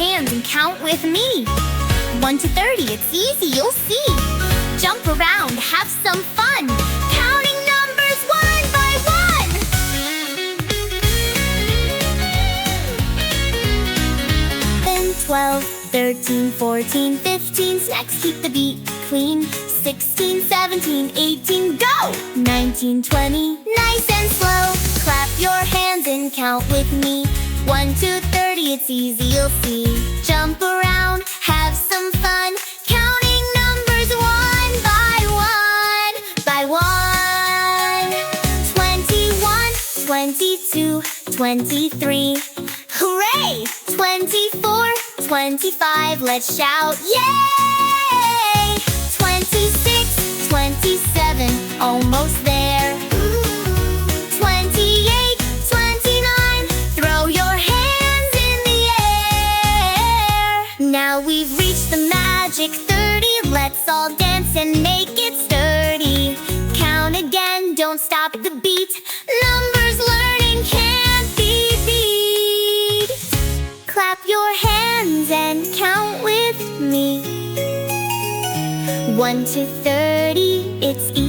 hands and count with me. 1 to 30, it's easy, you'll see. Jump around, have some fun, counting numbers one by one. 12, 13, 14, 15. Next, keep the beat clean. 16, 17, 18, go! 19, 20, nice and slow. Clap your hands and count with me. 1 to 30, it's easy, you'll see. Jump around, have some fun, counting numbers one by one, by one. 21, 22, 23. Hooray! 24, 25, let's shout, yay! 26, 27, almost there. 28, 29, throw your hands in the air. Now we've reached the magic 30, let's all dance and make it sturdy. Count again, don't stop the beat. Numbers learning can't be beat. Clap your hands and count with me. 1 to 30, it's easy.